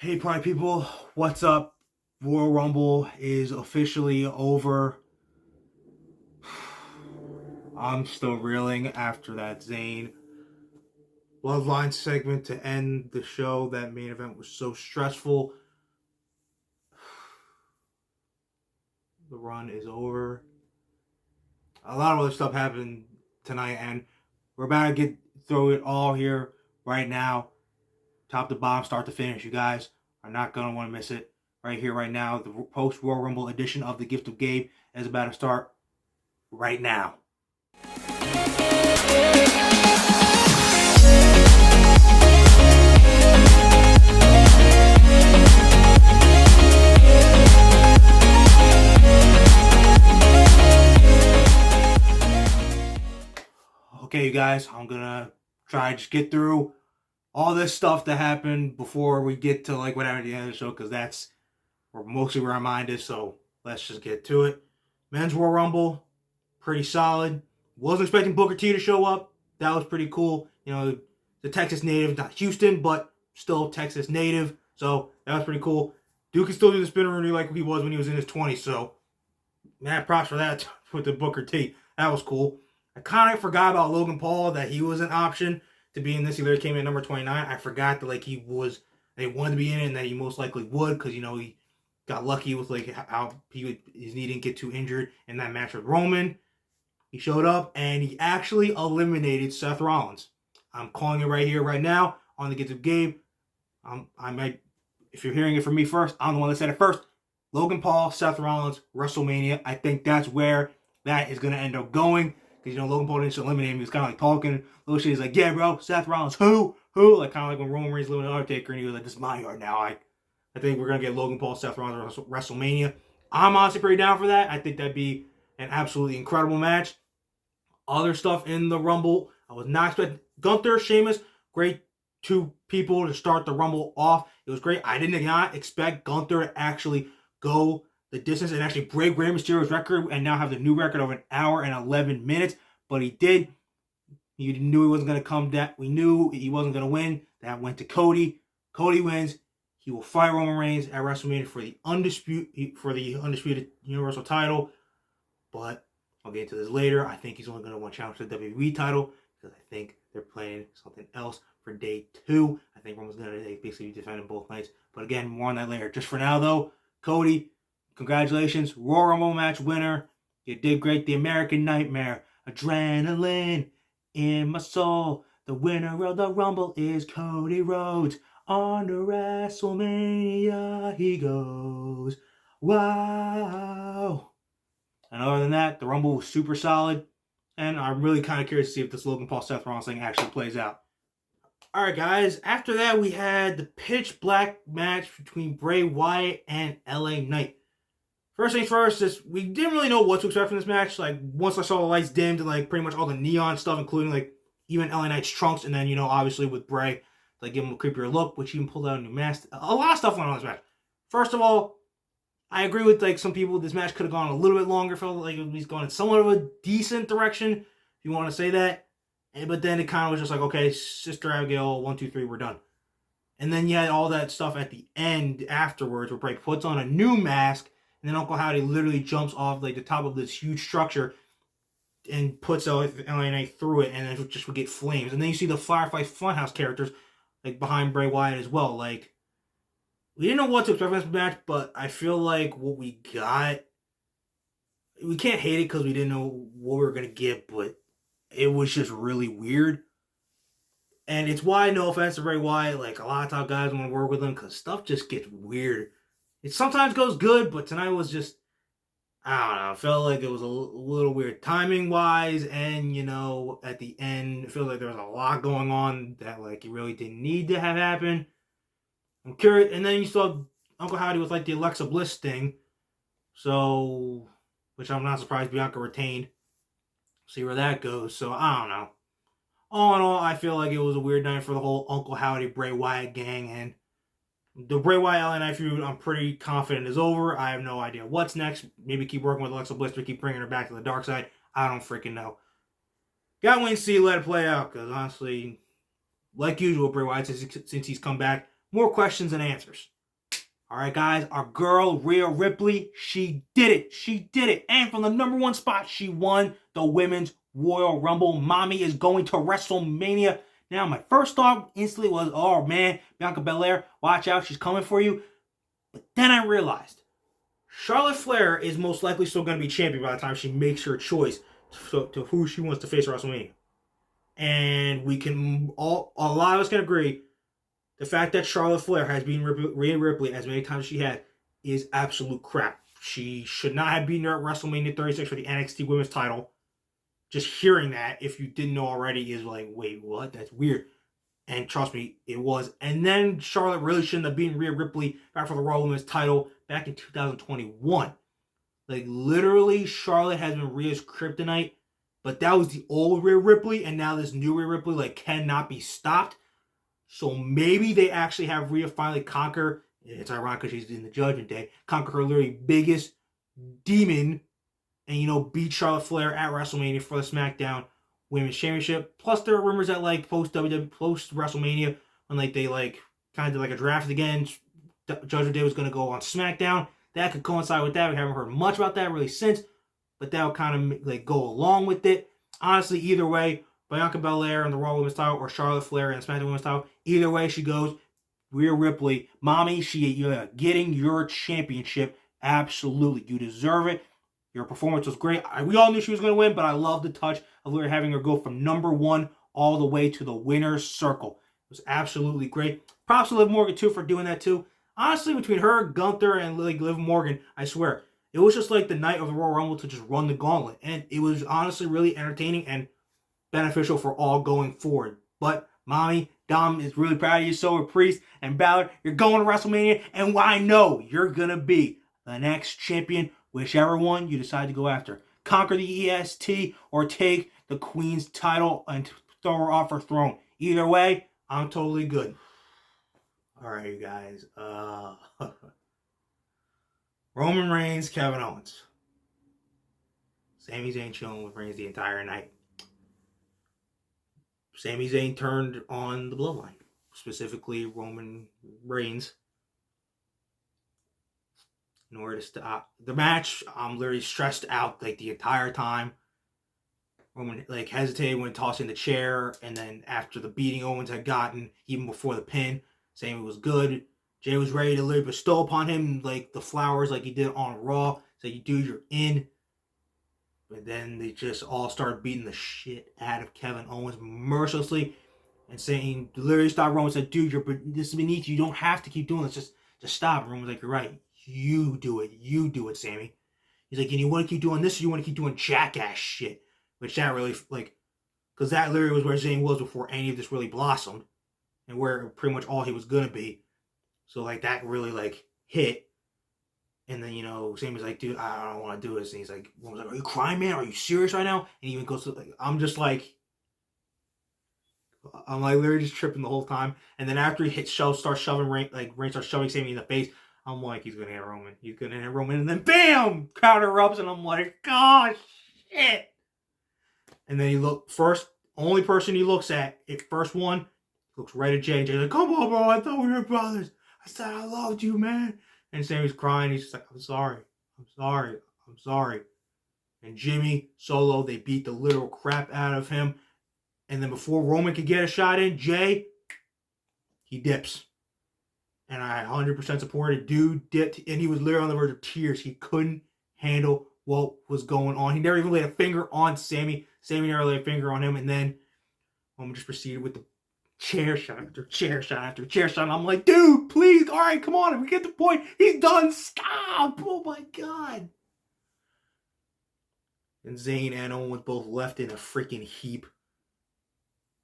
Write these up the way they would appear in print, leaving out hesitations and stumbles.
Hey, party people, what's up? Royal Rumble is officially over. I'm still reeling after that Zayn Bloodline segment to end the show. That main event was so stressful. The run is over. A lot of other stuff happened tonight, and we're about to get through it all here right now. Top to bottom, start to finish. You guys are not going to want to miss it. Right here, right now. The post Royal Rumble edition of The Gift of Gabe is about to start right now. Okay, you guys, I'm gonna try to just get through all this stuff that happened before we get to like whatever at the end of the show, because that's mostly where our mind is. So let's just get to it. Men's Royal Rumble, pretty solid. Wasn't expecting Booker T to show up. That was pretty cool. You know, the Texas native, not Houston, but still Texas native. So that was pretty cool. Dude can still do the spinner rooney like he was when he was in his 20s. So, man, props for that with the Booker T. That was cool. I kind of forgot about Logan Paul, that he was an option to be in this. He literally came in at number 29. I forgot that he wanted to be in it, and that he most likely would, because he got lucky with how his knee didn't get too injured in that match with Roman. He showed up and he actually eliminated Seth Rollins. I'm calling it right here, right now, on the Gift of Gabe. I might, if you're hearing it from me first, I'm the one that said it first. Logan Paul, Seth Rollins, WrestleMania. I think that's where that is going to end up going. Because, Logan Paul didn't eliminate him. He was kind of talking. Little shit. He's like, yeah, bro, Seth Rollins, who? Like, kind of like when Roman Reigns eliminated Undertaker, and he was like, this is my yard now. I think we're going to get Logan Paul, Seth Rollins, WrestleMania. I'm honestly pretty down for that. I think that'd be an absolutely incredible match. Other stuff in the Rumble, I was not expecting. Gunther, Sheamus, great two people to start the Rumble off. It was great. I did not expect Gunther to actually go the distance and actually break Rey Mysterio's record and now have the new record of 1 hour and 11 minutes. But he did. He knew he wasn't going to come down. We knew he wasn't going to win. That went to Cody. Cody wins. He will fight Roman Reigns at WrestleMania for the undisputed Universal title. But I'll get into this later. I think he's only going to want to challenge for the WWE title, because I think they're planning something else for day 2. I think Roman's going to basically be defending both nights. But again, more on that later. Just for now, though, Cody, congratulations. Royal Rumble match winner. You did great. The American Nightmare. Adrenaline in my soul. The winner of the Rumble is Cody Rhodes. On to WrestleMania he goes. Wow. And other than that, the Rumble was super solid. And I'm really kind of curious to see if this Logan Paul Seth Rollins thing actually plays out. Alright, guys. After that, we had the pitch black match between Bray Wyatt and LA Knight. First things first, we didn't really know what to expect from this match. Once I saw the lights dimmed and pretty much all the neon stuff, including even LA Knight's trunks, and then obviously with Bray, give him a creepier look, which even pulled out a new mask. A lot of stuff went on in this match. First of all, I agree with some people. This match could have gone a little bit longer. Felt like it was going in somewhat of a decent direction, if you want to say that. But then it kind of was just okay, Sister Abigail, 1, 2, 3, we're done. And then you had all that stuff at the end afterwards, where Bray puts on a new mask, and then Uncle Howdy literally jumps off the top of this huge structure and puts LA Knight through it, and then it just would get flames. And then you see the Firefly Funhouse characters behind Bray Wyatt as well. We didn't know what to expect from this match, but I feel like what we got, we can't hate it because we didn't know what we were going to get, but it was just really weird. And it's why, no offense to Bray Wyatt, a lot of top guys want to work with him, because stuff just gets weird. It sometimes goes good, but tonight was just, I don't know, I felt like it was a little weird timing-wise, and, at the end, it feels like there was a lot going on that, you really didn't need to have happen. I'm curious, and then you saw Uncle Howdy with, the Alexa Bliss thing, so, which I'm not surprised Bianca retained. See where that goes, so I don't know. All in all, I feel like it was a weird night for the whole Uncle Howdy Bray Wyatt gang, and the Bray Wyatt LA Knight feud, I'm pretty confident is over. I have no idea what's next. Maybe keep working with Alexa Bliss to keep bringing her back to the dark side. I don't freaking know. Gotta wait and see, let it play out, because honestly, like usual, Bray Wyatt, since he's come back, more questions than answers. All right, guys, our girl, Rhea Ripley, she did it. She did it. And from the number one spot, she won the Women's Royal Rumble. Mommy is going to WrestleMania. Now, my first thought instantly was, oh, man, Bianca Belair, watch out. She's coming for you. But then I realized Charlotte Flair is most likely still going to be champion by the time she makes her choice to who she wants to face at WrestleMania. And we can all, a lot of us can agree, the fact that Charlotte Flair has beaten Rhea Ripley as many times as she had is absolute crap. She should not have beaten her at WrestleMania 36 for the NXT Women's title. Just hearing that, if you didn't know already, is like, wait, what? That's weird. And trust me, it was. And then Charlotte really shouldn't have beaten Rhea Ripley back for the Raw Women's title back in 2021. Like, literally, Charlotte has been Rhea's kryptonite. But that was the old Rhea Ripley, and now this new Rhea Ripley, like, cannot be stopped. So maybe they actually have Rhea finally conquer, it's ironic because she's in the Judgment Day, conquer her literally biggest demon and, you know, beat Charlotte Flair at WrestleMania for the SmackDown Women's Championship. Plus, there are rumors that, like, post-WrestleMania, when, like, they, like, kind of did, like, a draft again, Judgment Day was going to go on SmackDown. That could coincide with that. We haven't heard much about that really since, but that'll kind of, like, go along with it. Honestly, either way, Bianca Belair in the Raw Women's title or Charlotte Flair in the SmackDown Women's title, either way she goes, Rhea Ripley, mommy, you're getting your championship. Absolutely. You deserve it. Your performance was great. We all knew she was going to win, but I love the touch of Lyra having her go from number one all the way to the winner's circle. It was absolutely great. Props to Liv Morgan, too, for doing that, too. Honestly, between her, Gunther, and Liv Morgan, I swear, it was just like the night of the Royal Rumble to just run the gauntlet. And it was honestly really entertaining and beneficial for all going forward. But, mommy, Dom is really proud of you. So are Priest and Balor. You're going to WrestleMania, and I know you're going to be the next champion, whichever one you decide to go after. Conquer the EST or take the Queen's title and throw her off her throne. Either way, I'm totally good. All right, you guys. Roman Reigns, Kevin Owens. Sami Zayn chilling with Reigns the entire night. Sami Zayn turned on the Bloodline, specifically Roman Reigns, in order to stop the match. I'm literally stressed out like the entire time. Roman like hesitated when tossing the chair, and then after the beating Owens had gotten, even before the pin, Sami was good. Jay was ready to literally bestow upon him like the flowers like he did on Raw. So you dude, you're in. But then they just all started beating the shit out of Kevin Owens mercilessly and saying, literally stop. Roman said, dude, this is beneath you. You don't have to keep doing this. Just stop. And Roman's like, you're right. You do it. You do it, Sami. He's like, and you want to keep doing this or you want to keep doing jackass shit? Which that really, like, because that literally was where Zayn was before any of this really blossomed and where pretty much all he was going to be. So, like, that really, like, hit. And then, you know, Sami's like, dude, I don't want to do this. And he's like, are you crying, man? Are you serious right now? And he even goes to, like, I'm literally just tripping the whole time. And then after he starts shoving Reigns starts shoving Sami in the face, I'm like, he's going to hit Roman. He's going to hit Roman. And then, bam! Crowd erupts. And I'm like, gosh, shit. And then only person he looks at, first one, looks right at Jay. And Jay's like, come on, bro. I thought we were brothers. I said I loved you, man. And Sami's crying. He's just like, I'm sorry. And Jimmy, Solo, they beat the literal crap out of him. And then before Roman could get a shot in, Jay, he dips. And I 100% supported. Dude dipped, and he was literally on the verge of tears. He couldn't handle what was going on. He never even laid a finger on Sami. Sami never laid a finger on him. And then Roman just proceeded with the chair shot after chair shot after chair shot. And I'm like, dude, please, all right, come on. We get the point. He's done. Stop. Oh, my God. And Zayn and Owens both left in a freaking heap.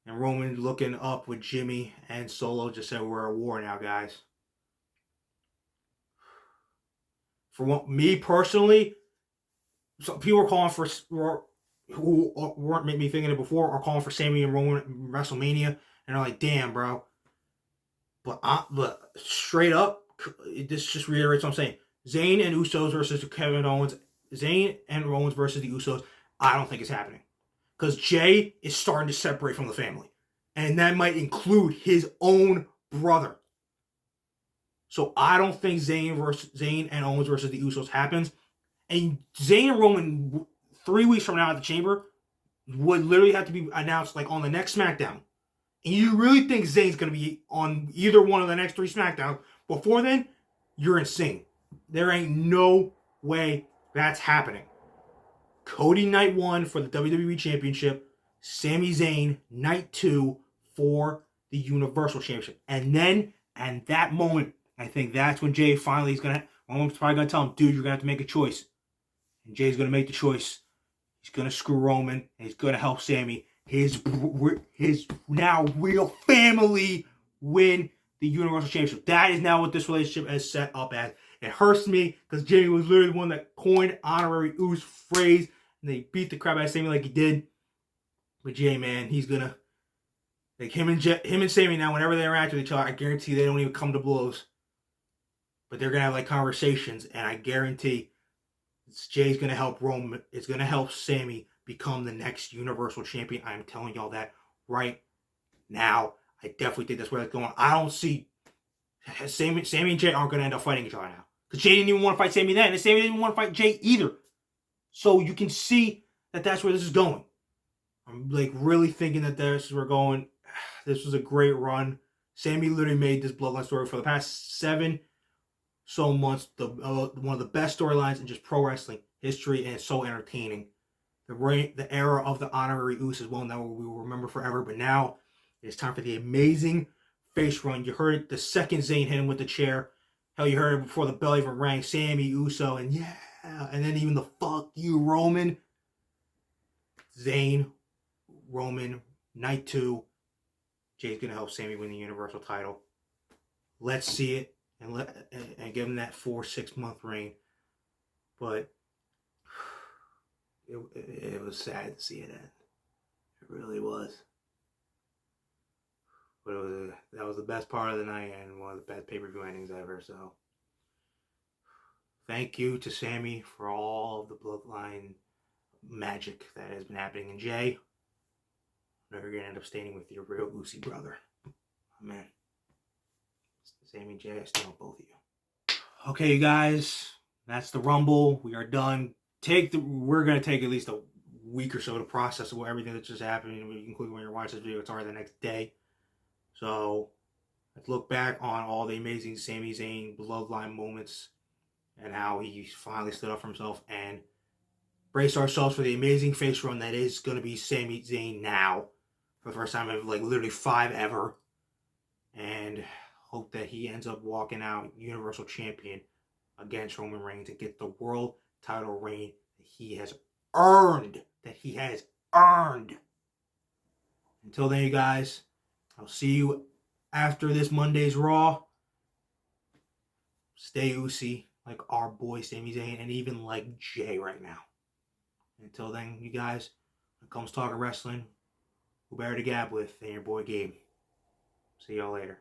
And Roman looking up with Jimmy and Solo just said, we're at war now, guys. For me personally, so people are calling for, who weren't me thinking it before, are calling for Sami and Roman in WrestleMania. And they're like, damn, bro. But straight up, this just reiterates what I'm saying. Zayn and Usos versus Kevin Owens. Zayn and Owens versus the Usos. I don't think it's happening. Because Jay is starting to separate from the family. And that might include his own brother. So I don't think Zayn and Owens versus the Usos happens. And Zayn and Roman 3 weeks from now at the Chamber would literally have to be announced like on the next SmackDown. And you really think Zayn's going to be on either one of the next 3 SmackDowns before then? You're insane. There ain't no way that's happening. Cody night 1 for the WWE Championship. Sami Zayn night 2 for the Universal Championship. And then, and that moment, I think that's when Jay finally is going to, Roman's probably going to tell him, dude, you're going to have to make a choice. And Jay's going to make the choice. He's going to screw Roman, and he's going to help Sami, his now real family, win the Universal Championship. That is now what this relationship is set up as. It hurts me because Jimmy was literally the one that coined honorary Uso phrase, and they beat the crap out of Sami like he did. But Jay, man, he's gonna like him and Sami now. Whenever they interact with each other, I guarantee they don't even come to blows. But they're gonna have like conversations, and I guarantee Jay's gonna help Roman. It's gonna help Sami become the next Universal Champion. I'm telling y'all that right now. I definitely think that's where it's going. I don't see Sami and Jay aren't gonna end up fighting each other now. Because Jay didn't even want to fight Sami then, and Sami didn't want to fight Jay either. So you can see that that's where this is going. I'm like really thinking that this is where we're going. This was a great run. Sami literally made this bloodline story for the past 7 so months one of the best storylines in just pro wrestling history, and it's so entertaining. The era of the honorary Usos is one that we will remember forever. But now it's time for the amazing face run. You heard it the second Zayn hit him with the chair. Hell, you heard it before the bell even rang. Sami, Uso, and yeah. And then even the fuck you, Roman. Zayn, Roman, night 2. Jay's going to help Sami win the Universal title. Let's see it and give him that 4-6 month reign. But it was sad to see it end. It really was. But that was the best part of the night and one of the best pay-per-view endings ever. So thank you to Sami for all of the bloodline magic that has been happening. And Jay, you're going to end up staying with your real Uso brother. Oh, man. Sami and Jay, I stand with both of you. Okay, you guys, that's the Rumble. We are done. We're going to take at least a week or so to process everything that's just happened, including when you're watching this video. It's already the next day. So let's look back on all the amazing Sami Zayn bloodline moments and how he finally stood up for himself, and brace ourselves for the amazing face run that is going to be Sami Zayn now for the first time in like literally 5 ever, and hope that he ends up walking out Universal Champion against Roman Reigns and get the world title reign that he has earned. Until then, you guys, I'll see you after this Monday's Raw. Stay Uso like our boy Sami Zayn, and even like Jay right now. Until then, you guys, when it comes talking wrestling, who better to gab with than your boy Gabe. See y'all later.